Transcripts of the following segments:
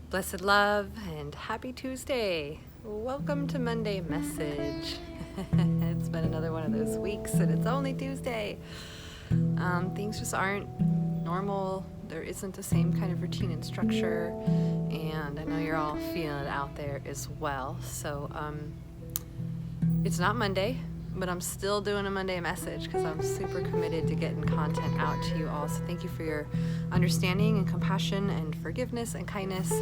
Blessed love and happy Tuesday. Welcome to Monday Message. It's been another one of those weeks and it's only Tuesday. Things just aren't normal. There isn't the same kind of routine and structure, and I know you're all feeling it out there as well. So it's not Monday, but I'm still doing a Monday Message because I'm super committed to getting content out to you all. So thank you for your understanding and compassion and forgiveness and kindness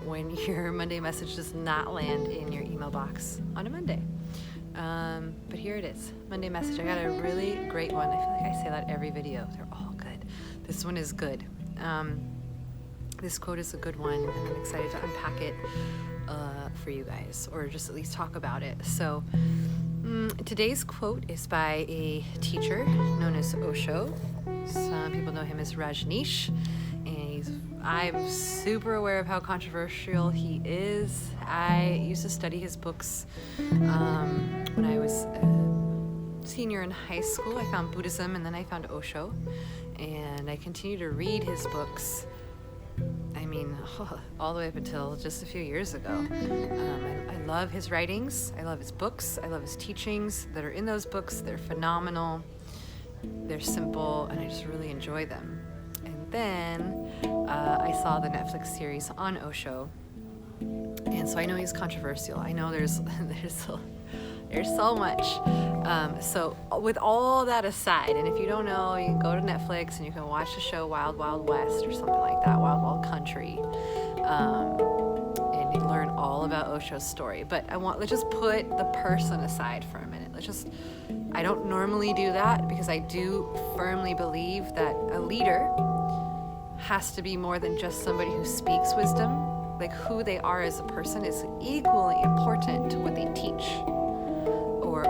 when your Monday Message does not land in your email box on a Monday. But here it is, Monday Message. I got a really great one. I feel like I say that every video. They're all good. This one is good. This quote is a good one, and I'm excited to unpack it for you guys, or just at least talk about it. So today's quote is by a teacher known as Osho. Some people know him as Rajneesh, and I'm super aware of how controversial he is. I used to study his books when I was a senior in high school. I found Buddhism, and then I found Osho, and I continue to read his books. All the way up until just a few years ago. I love his writings. I love his books. I love his teachings that are in those books. They're phenomenal. They're simple, and I just really enjoy them. And then I saw the Netflix series on Osho, and so I know he's controversial. I know there's so much. So with all that aside, and if you don't know, you can go to Netflix and you can watch the show Wild Wild West or something like that, Wild Wild Country, and learn all about Osho's story. But let's just put the person aside for a minute. I don't normally do that because I do firmly believe that a leader has to be more than just somebody who speaks wisdom. Like, who they are as a person is equally important to what they teach, or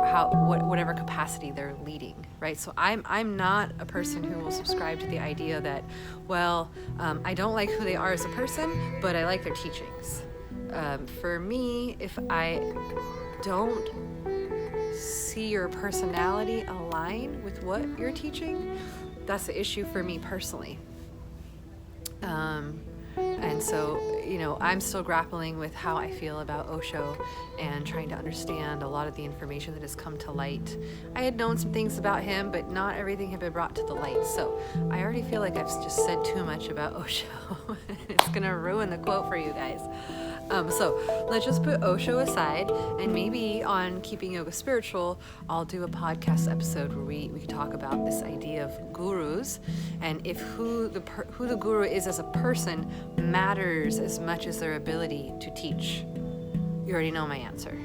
whatever capacity they're leading, right? So I'm not a person who will subscribe to the idea that, I don't like who they are as a person, but I like their teachings. For me, if I don't see your personality align with what you're teaching, that's the issue for me personally. And so, I'm still grappling with how I feel about Osho and trying to understand a lot of the information that has come to light. I had known some things about him, but not everything had been brought to the light. So I already feel like I've just said too much about Osho. It's going to ruin the quote for you guys. So let's just put Osho aside, and maybe on Keeping Yoga Spiritual, I'll do a podcast episode where we can talk about this idea of gurus, and if who the guru is as a person matters as much as their ability to teach. You already know my answer.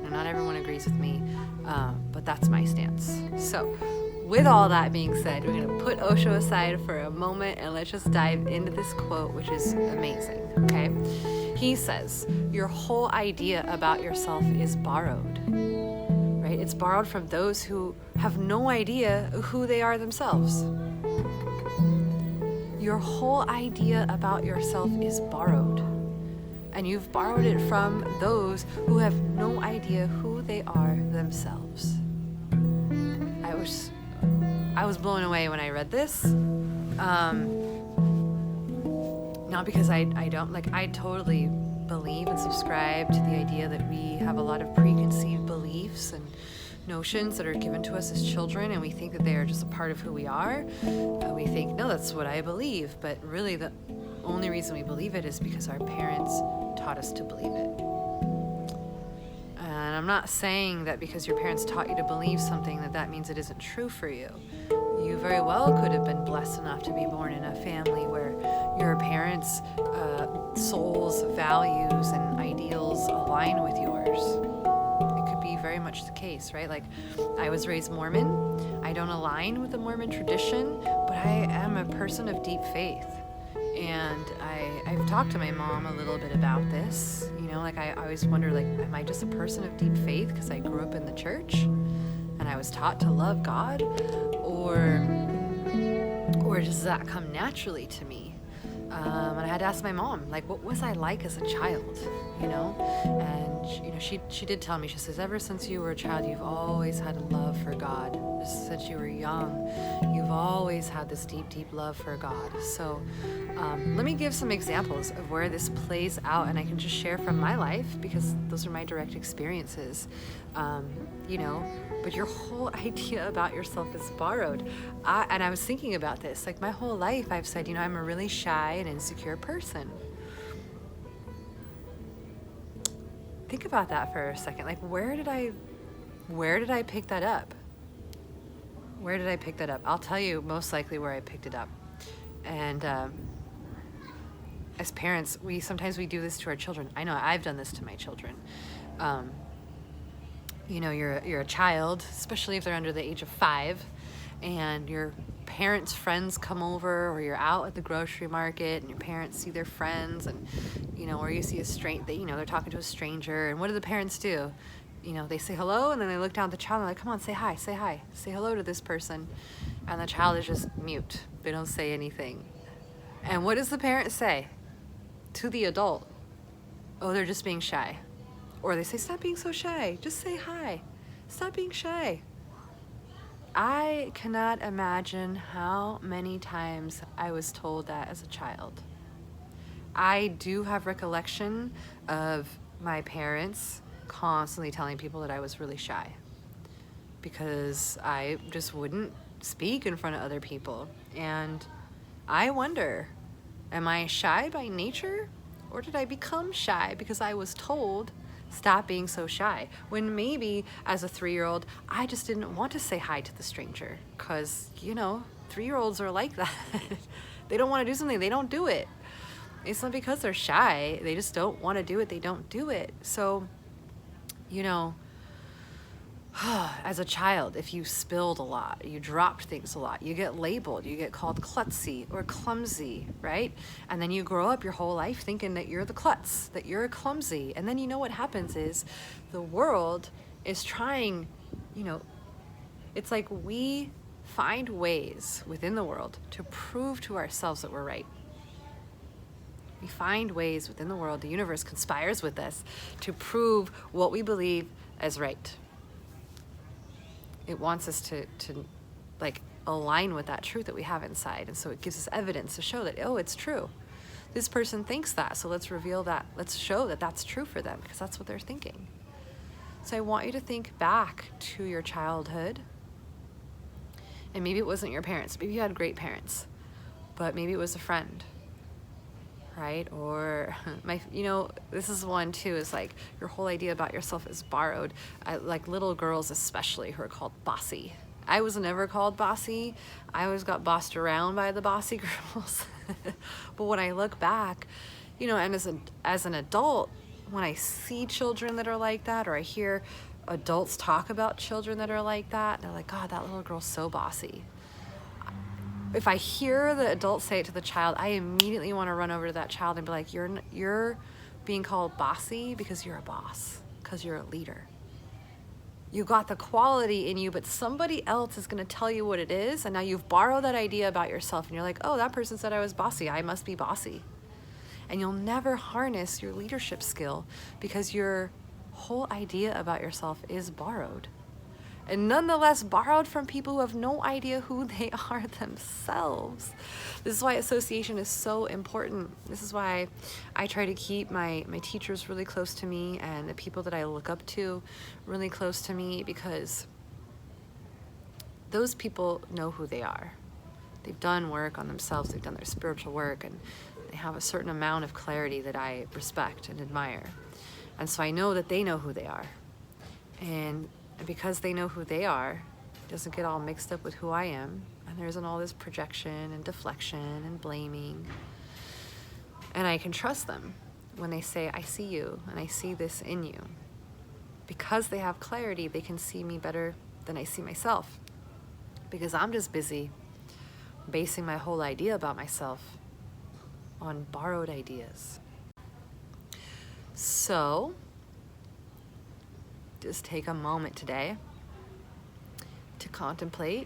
Not everyone agrees with me, but that's my stance. So with all that being said, we're going to put Osho aside for a moment and let's just dive into this quote, which is amazing, okay? He says, your whole idea about yourself is borrowed, right? It's borrowed from those who have no idea who they are themselves. Your whole idea about yourself is borrowed, and you've borrowed it from those who have no idea who they are themselves. I was blown away when I read this. Not because I totally believe and subscribe to the idea that we have a lot of preconceived beliefs and notions that are given to us as children, and we think that they are just a part of who we are. We think, no, that's what I believe, but really the only reason we believe it is because our parents taught us to believe it. And I'm not saying that because your parents taught you to believe something that means it isn't true for you. You very well could have been blessed enough to be born in a family where your parents' souls, values, and ideals align with yours. It could be very much the case, right? Like, I was raised Mormon. I don't align with the Mormon tradition, but I am a person of deep faith. And I've talked to my mom a little bit about this. I always wonder, am I just a person of deep faith because I grew up in the church and I was taught to love God? Or does that come naturally to me? And I had to ask my mom, like, what was I like as a child, you know? And, she did tell me, she says, ever since you were a child, you've always had a love for God. Just since you were young, you've always had this deep, deep love for God. So let me give some examples of where this plays out, and I can just share from my life because those are my direct experiences, but your whole idea about yourself is borrowed. And I was thinking about this, like my whole life I've said, I'm a really shy and insecure person. Think about that for a second. Like, where did I pick that up? Where did I pick that up? I'll tell you most likely where I picked it up. And as parents, sometimes we do this to our children. I know I've done this to my children. You're a child, especially if they're under the age of 5, and your parents' friends come over, or you're out at the grocery market and your parents see their friends, and or you see they're talking to a stranger, and what do the parents do? They say hello, and then they look down at the child and they're like, come on, say hi, say hello to this person. And the child is just mute. They don't say anything. And what does the parent say to the adult? Oh, they're just being shy. Or they say, stop being so shy. Just say hi. Stop being shy. I cannot imagine how many times I was told that as a child. I do have recollection of my parents constantly telling people that I was really shy because I just wouldn't speak in front of other people. And I wonder, am I shy by nature, or did I become shy because I was told stop being so shy, when maybe as a 3-year-old I just didn't want to say hi to the stranger because 3-year-olds are like that. They don't want to do something, they don't do it. It's not because they're shy, they just don't want to do it, they don't do it. So as a child, if you spilled a lot, you dropped things a lot, you get labeled, you get called klutzy or clumsy, right? And then you grow up your whole life thinking that you're the klutz, that you're clumsy. And then what happens is the world is trying, it's like we find ways within the world to prove to ourselves that we're right. We find ways within the world, the universe conspires with us to prove what we believe as right. It wants us to align with that truth that we have inside. And so it gives us evidence to show that, oh, it's true. This person thinks that, so let's reveal that. Let's show that that's true for them because that's what they're thinking. So I want you to think back to your childhood. And maybe it wasn't your parents. Maybe you had great parents. But maybe it was a friend. Right? Or this is one too, is like your whole idea about yourself is borrowed. Like little girls especially who are called bossy. I was never called bossy. I always got bossed around by the bossy girls. But when I look back, and as an adult, when I see children that are like that, or I hear adults talk about children that are like that, they're like, God, that little girl's so bossy. If I hear the adult say it to the child, I immediately want to run over to that child and be like, you're being called bossy because you're a boss, because you're a leader. You got the quality in you, but somebody else is going to tell you what it is, and now you've borrowed that idea about yourself, and you're like, oh, that person said I was bossy, I must be bossy. And you'll never harness your leadership skill because your whole idea about yourself is borrowed. And nonetheless borrowed from people who have no idea who they are themselves. This is why association is so important. This is why I try to keep my teachers really close to me and the people that I look up to really close to me, because those people know who they are. They've done work on themselves, they've done their spiritual work, and they have a certain amount of clarity that I respect and admire. And so I know that they know who they are. And because they know who they are, it doesn't get all mixed up with who I am, and there isn't all this projection and deflection and blaming. And I can trust them when they say, I see you and I see this in you. Because they have clarity, they can see me better than I see myself. Because I'm just busy basing my whole idea about myself on borrowed ideas. So just take a moment today to contemplate,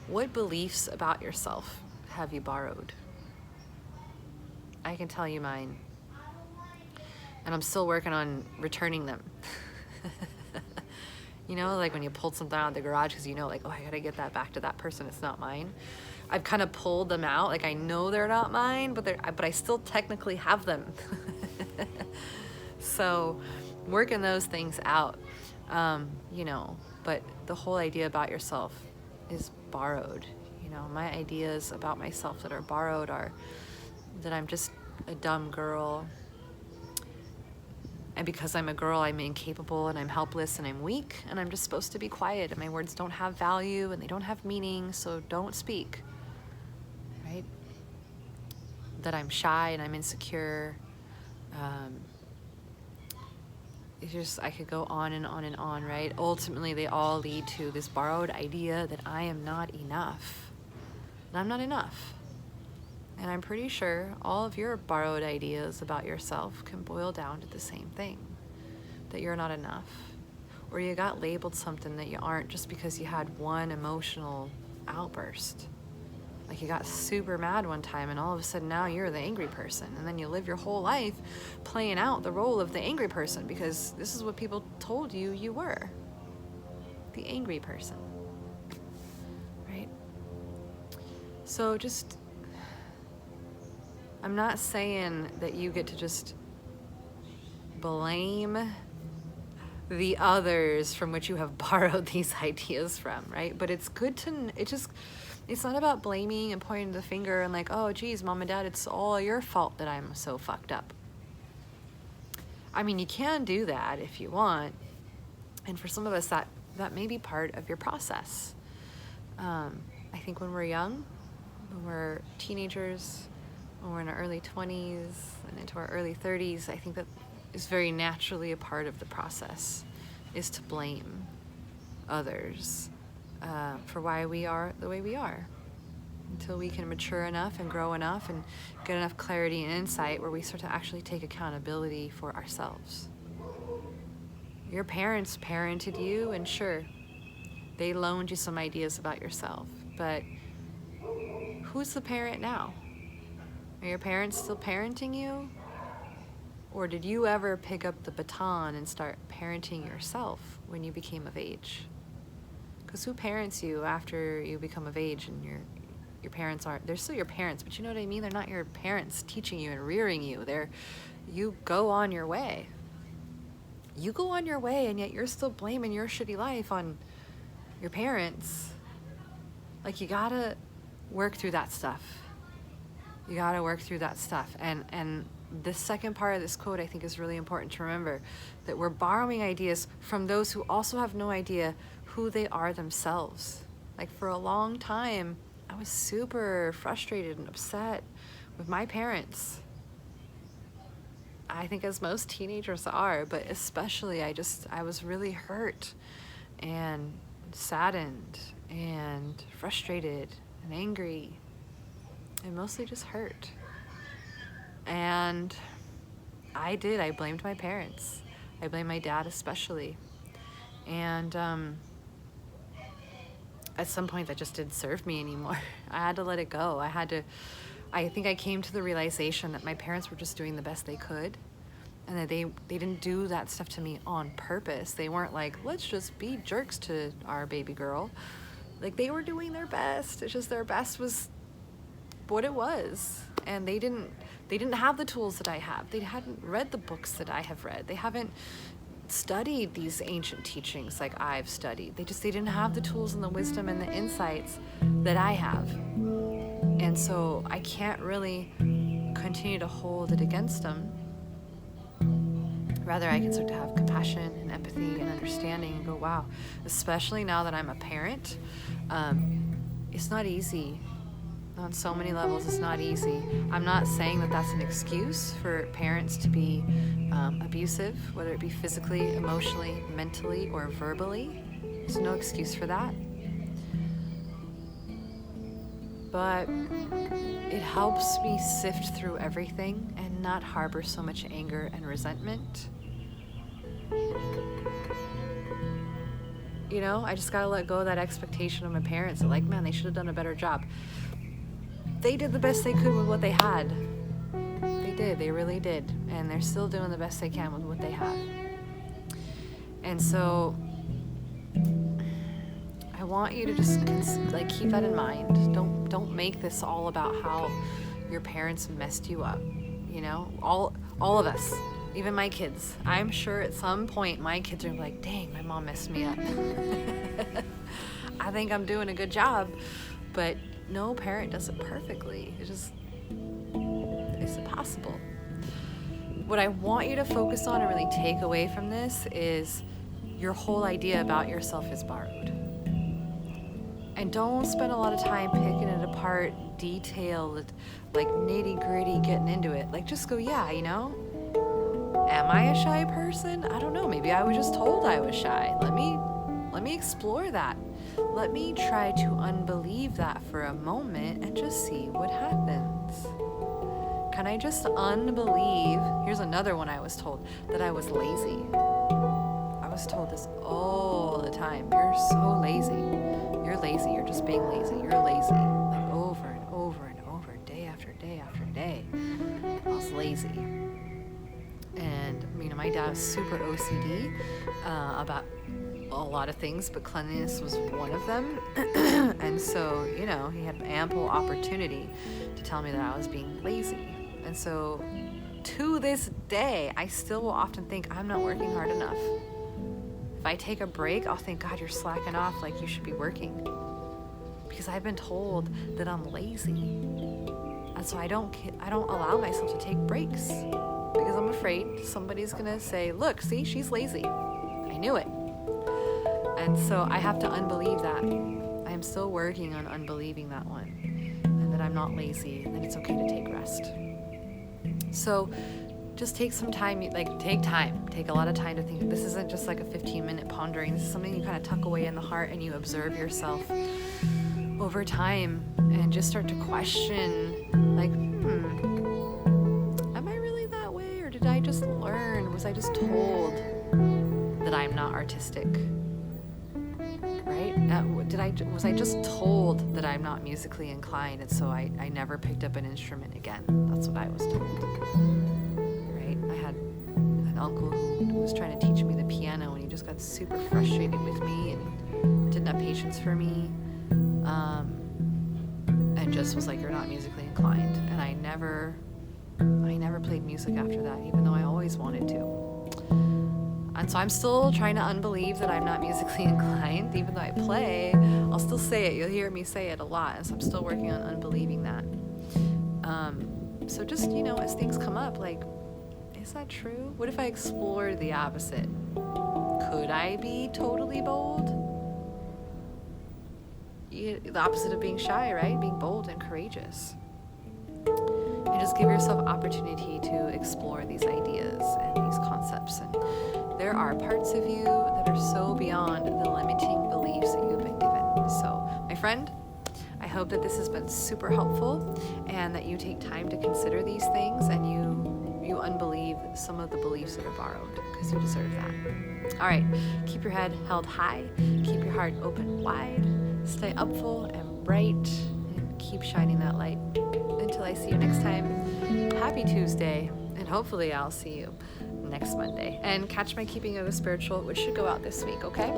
what beliefs about yourself have you borrowed? I can tell you mine. And I'm still working on returning them. You know, like when you pulled something out of the garage because you know, like, oh, I gotta get that back to that person. It's not mine. I've kind of pulled them out. Like I know they're not mine, but I still technically have them. So working those things out, you know, but the whole idea about yourself is borrowed. You know, my ideas about myself that are borrowed are that I'm just a dumb girl. And because I'm a girl, I'm incapable and I'm helpless and I'm weak and I'm just supposed to be quiet and my words don't have value and they don't have meaning, so don't speak, right? That I'm shy and I'm insecure. It's just, I could go on and on and on, right? Ultimately, they all lead to this borrowed idea that I am not enough. And I'm not enough. And I'm pretty sure all of your borrowed ideas about yourself can boil down to the same thing, that you're not enough. Or you got labeled something that you aren't just because you had one emotional outburst. Like you got super mad one time and all of a sudden now you're the angry person. And then you live your whole life playing out the role of the angry person because this is what people told you you were. The angry person, right? So just, I'm not saying that you get to just blame the others from which you have borrowed these ideas from, right? But it's good to, it's not about blaming and pointing the finger and like, oh, geez, mom and dad, it's all your fault that I'm so fucked up. I mean, you can do that if you want. And for some of us, that may be part of your process. I think when we're young, when we're teenagers, when we're in our early 20s and into our early 30s, I think that is very naturally a part of the process, is to blame others for why we are the way we are, until we can mature enough and grow enough and get enough clarity and insight where we start to actually take accountability for ourselves. Your parents parented you, and sure, they loaned you some ideas about yourself, but who's the parent now? Are your parents still parenting you? Or did you ever pick up the baton and start parenting yourself when you became of age? Because who parents you after you become of age and your parents aren't, they're still your parents, but you know what I mean? They're not your parents teaching you and rearing you. You go on your way. You go on your way, and yet you're still blaming your shitty life on your parents. Like, you gotta work through that stuff. You gotta work through that stuff. And the second part of this quote I think is really important to remember, that we're borrowing ideas from those who also have no idea who they are themselves. Like, for a long time, I was super frustrated and upset with my parents. I think as most teenagers are, but especially I was really hurt and saddened and frustrated and angry and mostly just hurt. And I blamed my parents. I blamed my dad especially. And at some point that just didn't serve me anymore. I had to let it go. I think I came to the realization that my parents were just doing the best they could, and that they didn't do that stuff to me on purpose. They weren't like, let's just be jerks to our baby girl. Like, they were doing their best. It's just their best was what it was. And they didn't have the tools that I have. They hadn't read the books that I have read. They haven't studied these ancient teachings like I've studied. They didn't have the tools and the wisdom and the insights that I have. And so I can't really continue to hold it against them. Rather, I can start to have compassion and empathy and understanding and go, wow, especially now that I'm a parent, it's not easy. On so many levels, it's not easy. I'm not saying that that's an excuse for parents to be abusive, whether it be physically, emotionally, mentally, or verbally. There's no excuse for that. But it helps me sift through everything and not harbor so much anger and resentment. You know, I just gotta let go of that expectation of my parents that, like, man, they should have done a better job. They did the best they could with what they had. did. They really did. And they're still doing the best they can with what they have. And so I want you to just keep that in mind. Don't make this all about how your parents messed you up. You know, all of us, even my kids. I'm sure at some point my kids are like, dang, my mom messed me up. I think I'm doing a good job, but no parent does it perfectly. It's impossible. What I want you to focus on and really take away from this is your whole idea about yourself is borrowed. And don't spend a lot of time picking it apart, detailed, like nitty gritty, getting into it. Like, just go, yeah, you know, am I a shy person? I don't know. Maybe I was just told I was shy. Let me explore that. Let me try to unbelieve that for a moment and just see what happens. Can I just unbelieve? Here's another one I was told, that I was lazy. I was told this all the time. You're so lazy. You're lazy. You're just being lazy. You're lazy. Like over and over and over, day after day after day. I was lazy. And, you know, my dad was super OCD about a lot of things, but cleanliness was one of them. And so, you know, he had ample opportunity to tell me that I was being lazy. And so to this day, I still will often think I'm not working hard enough. If I take a break, I'll think, God, you're slacking off, like you should be working. Because I've been told that I'm lazy. And so I don't allow myself to take breaks because I'm afraid somebody's going to say, look, see, she's lazy. I knew it. And so I have to unbelieve that. I am still working on unbelieving that one. And that I'm not lazy and that it's okay to take rest. So just take some time, take a lot of time to think. This isn't just like a 15-minute pondering. This is something you kind of tuck away in the heart and you observe yourself over time and just start to question, like, am I really that way? Or did I just learn? Was I just told that I'm not artistic? Right? Was I just told that I'm not musically inclined, and so I never picked up an instrument again? That's what I was told. Right? I had an uncle who was trying to teach me the piano, and he just got super frustrated with me and didn't have patience for me, and just was like, "You're not musically inclined." And I never played music after that, even though I always wanted to. And so I'm still trying to unbelieve that I'm not musically inclined. Even though I play, I'll still say it. You'll hear me say it a lot. And so I'm still working on unbelieving that. So just, you know, as things come up, like, is that true? What if I explore the opposite? Could I be totally bold? The opposite of being shy, right? Being bold and courageous. And just give yourself opportunity to explore these ideas and these concepts. And there are parts of you that are so beyond the limiting beliefs that you've been given. So, my friend, I hope that this has been super helpful and that you take time to consider these things and you unbelieve some of the beliefs that are borrowed, because you deserve that. All right, keep your head held high, keep your heart open wide, stay upful and bright, and keep shining that light. Until I see you next time, happy Tuesday, and hopefully I'll see you next Monday. And catch my Keeping Yoga Spiritual, which should go out this week, okay?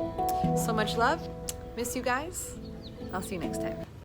So much love. Miss you guys. I'll see you next time.